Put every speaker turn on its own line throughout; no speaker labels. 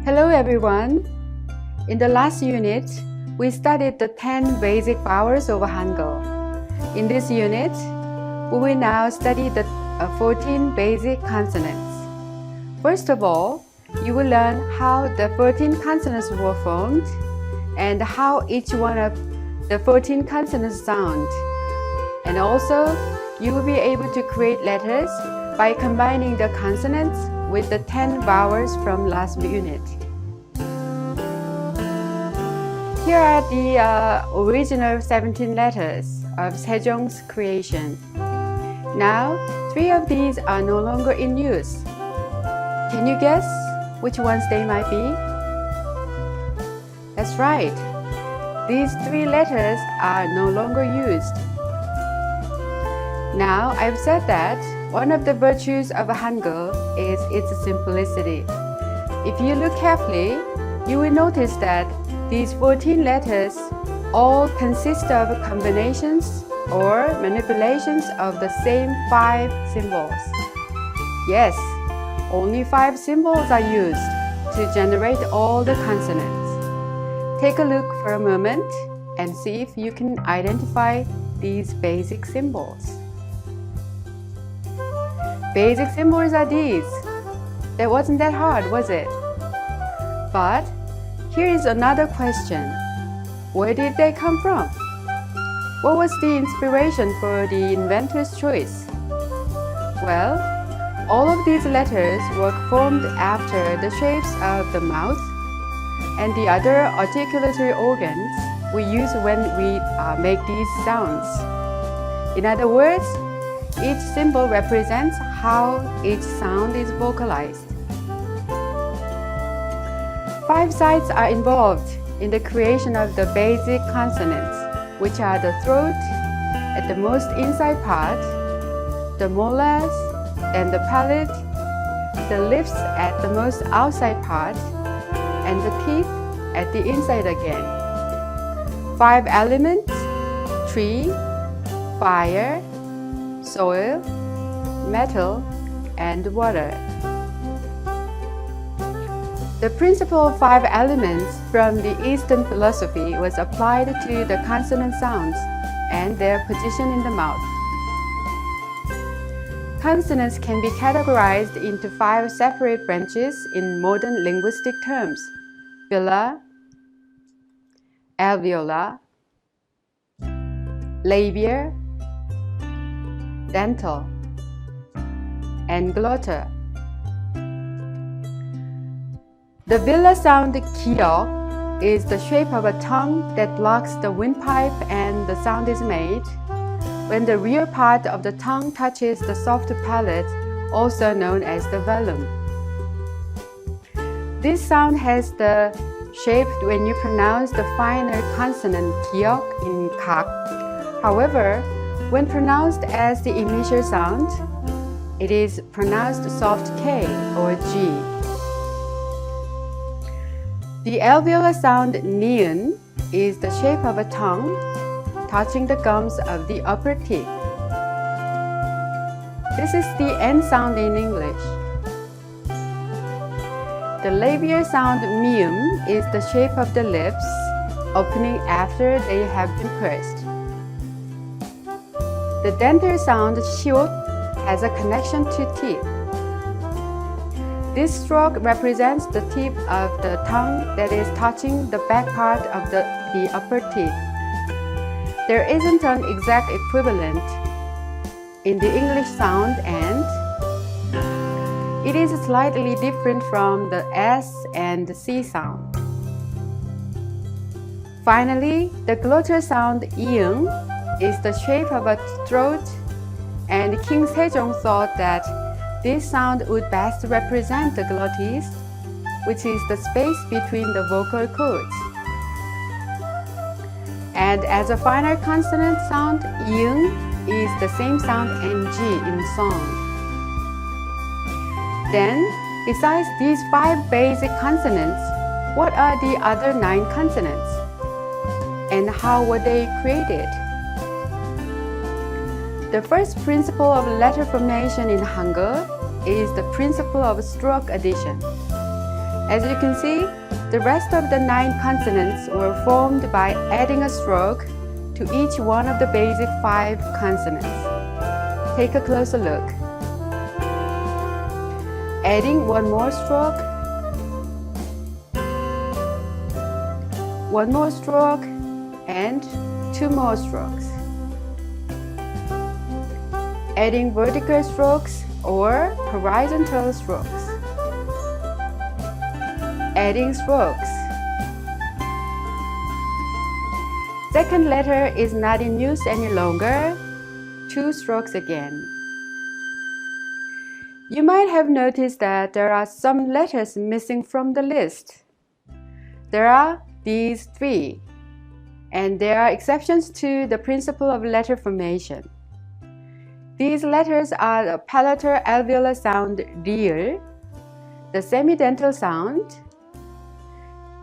Hello everyone! In the last unit, we studied the 10 basic vowels of Hangul. In this unit, we will now study the 14 basic consonants. First of all, you will learn how the 14 consonants were formed and how each one of the 14 consonants sound. And also, you will be able to create letters by combining the consonants with the 10 vowels from last unit. Here are the original 17 letters of Sejong's creation. Now, 3 of these are no longer in use. Can you guess which ones they might be? That's right. These 3 letters are no longer used. Now, I've said that one of the virtues of Hangul is its simplicity. If you look carefully, you will notice that these 14 letters all consist of combinations or manipulations of the same 5 symbols. Yes, only 5 symbols are used to generate all the consonants. Take a look for a moment and see if you can identify these basic symbols. Basic symbols are these. That wasn't that hard, was it? But here is another question. Where did they come from? What was the inspiration for the inventor's choice? Well, all of these letters were formed after the shapes of the mouth and the other articulatory organs we use when we make these sounds. In other words, each symbol represents how each sound is vocalized. 5 sides are involved in the creation of the basic consonants, which are the throat at the most inside part, the molars, and the palate, the lips at the most outside part, and the teeth at the inside again. 5 elements: tree, fire, soil, metal, and water. The principle of 5 elements from the Eastern philosophy was applied to the consonant sounds and their position in the mouth. Consonants can be categorized into 5 separate branches in modern linguistic terms: velar, alveolar, labial, dental, and glottal. The velar sound kiok is the shape of a tongue that blocks the windpipe, and the sound is made when the rear part of the tongue touches the soft palate, also known as the velum. This sound has the shape when you pronounce the final consonant kiok in kak. However, when pronounced as the initial sound, it is pronounced soft K or G. The alveolar sound niun is the shape of a tongue touching the gums of the upper teeth. This is the N sound in English. The labial sound mium is the shape of the lips opening after they have been pursed. The dental sound shiot has a connection to teeth. This stroke represents the tip of the tongue that is touching the back part of the upper teeth. There isn't an exact equivalent in the English sound, and it is slightly different from the S and the C sound. Finally, the glottal sound iung is the shape of a throat, and King Sejong thought that this sound would best represent the glottis, which is the space between the vocal cords. And as a final consonant sound, iung is the same sound ng in song. Then, besides these 5 basic consonants, what are the other 9 consonants? And how were they created? The first principle of letter formation in Hangul is the principle of stroke addition. As you can see, the rest of the 9 consonants were formed by adding a stroke to each one of the basic 5 consonants. Take a closer look. Adding one more stroke, one more stroke, and 2 more strokes. Adding vertical strokes or horizontal strokes. Adding strokes. Second letter is not in use any longer. 2 strokes again. You might have noticed that there are some letters missing from the list. There are these 3, and there are exceptions to the principle of letter formation. These letters are the palatal alveolar sound real, the semidental sound,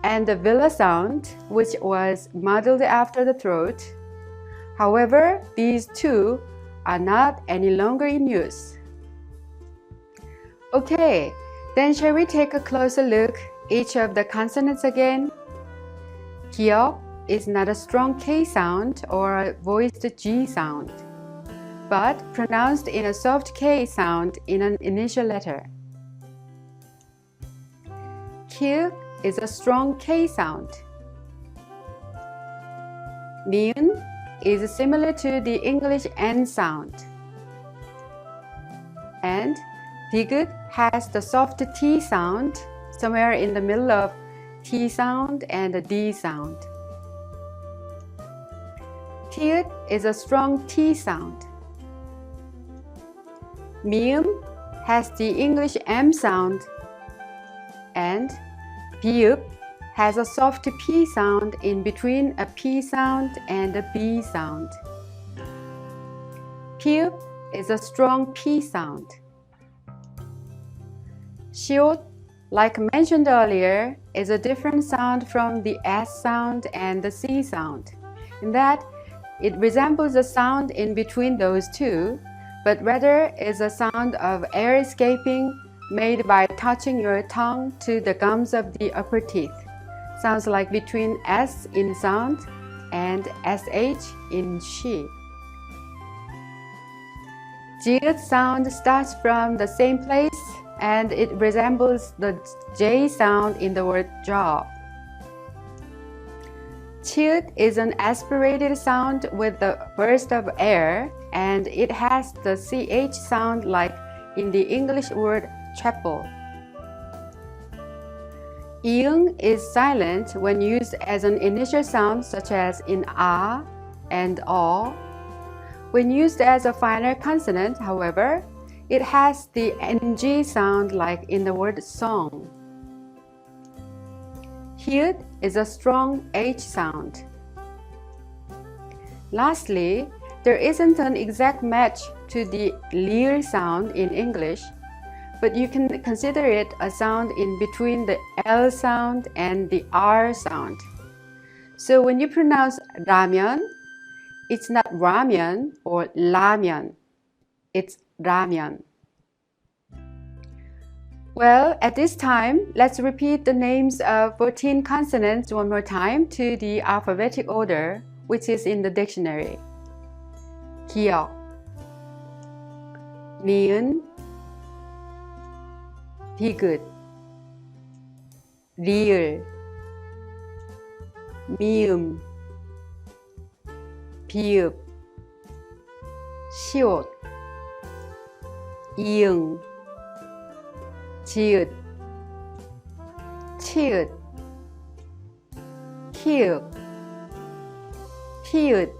and the velar sound, which was modeled after the throat. However, these 2 are not any longer in use. Okay, then shall we take a closer look each of the consonants again? 기역 is not a strong K sound or a voiced G sound, but pronounced in a soft K sound in an initial letter. Q is a strong K sound. 니은 is similar to the English N sound. And 디귿 has the soft T sound somewhere in the middle of T sound and the D sound. 티읕 is a strong T sound. 미음 has the English M sound, and 비읍 has a soft P sound in between a P sound and a B sound. 피읍 is a strong P sound. 시옷, like mentioned earlier, is a different sound from the S sound and the C sound, in that it resembles a sound in between those 2, but rather is a sound of air escaping made by touching your tongue to the gums of the upper teeth. Sounds like between S in sound and SH in she. 지읒 sound starts from the same place, and it resembles the J sound in the word job. 치읓 is an aspirated sound with the burst of air, and it has the CH sound like in the English word chapel. 이응 is silent when used as an initial sound, such as in 아 and 어. When used as a final consonant, however, it has the NG sound like in the word song. 히읗 is a strong H sound. Lastly, there isn't an exact match to the 리을 sound in English, but you can consider it a sound in between the L sound and the R sound. So when you pronounce 라면, it's not 라면 or 라면, it's 라면. Well, at this time, let's repeat the names of 14 consonants one more time to the alphabetic order, which is in the dictionary. 기역, 니은, 디귿, 리을, 미음, 비읍, 시옷, 이응, 지읒, 치읓, 키읔, 피읒,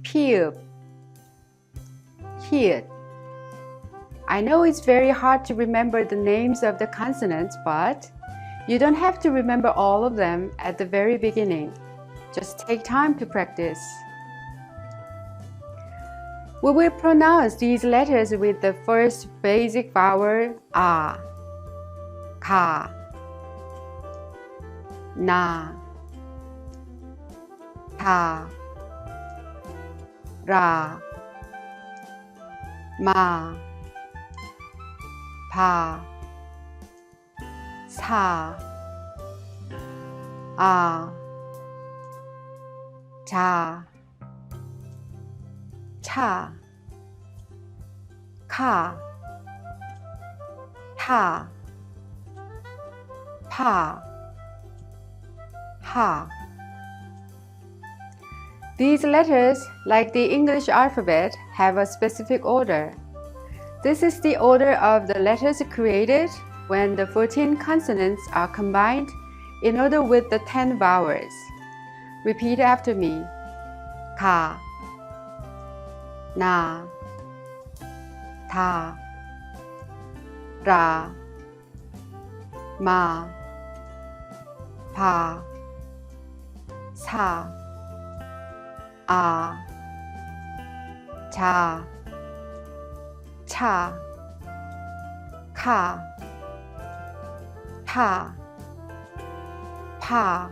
피읍, 히읗. I know it's very hard to remember the names of the consonants, but you don't have to remember all of them at the very beginning. Just take time to practice. We will pronounce these letters with the first basic vowel 아, 가, 나, 다, 라, 마, 바, 사, 아, 자, 차, 카, 타, 파, 하. These letters, like the English alphabet, have a specific order. This is the order of the letters created when the 14 consonants are combined in order with the 10 vowels. Repeat after me. 가, 나, 다, 라, 마, 파, 사, 아, 자, 차, 카, 타, 파,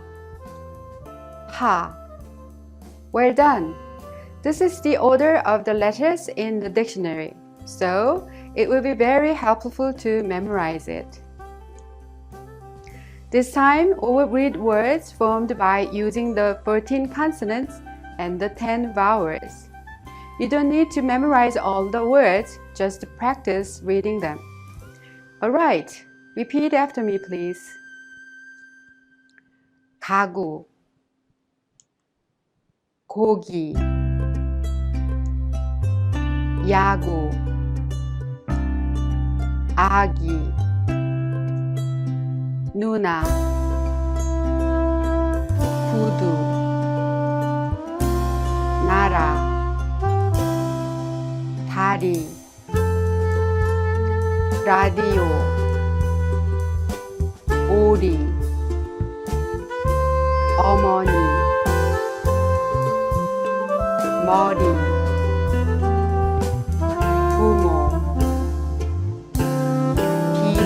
하. Well done! This is the order of the letters in the dictionary, so it will be very helpful to memorize it. This time, we will read words formed by using the 14 consonants and the 10 vowels. You don't need to memorize all the words, just practice reading them. Alright, repeat after me please. 가구, 고기, 야구, 아기, 누나, 구두, 나라, 다리, 라디오, 오리, 어머니, 머리, 부모, 비누,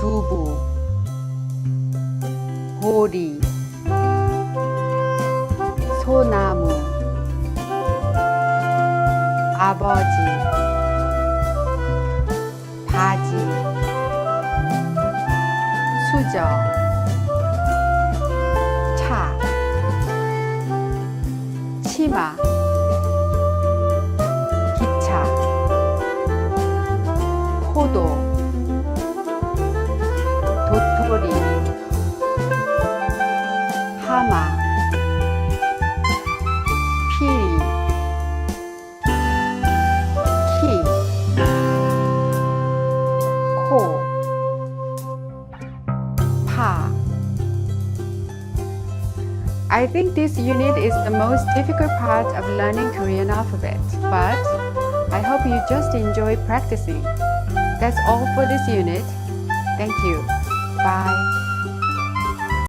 두부, 보리, 소나무, 아버지, 바지, 수저, 차, 치마, 기차, 포도, 도토리, 하마, 피리, 키, 코, 파. I think this unit is the most difficult part of learning Korean alphabet, but I hope you just enjoy practicing. That's all for this unit. Thank you. Bye.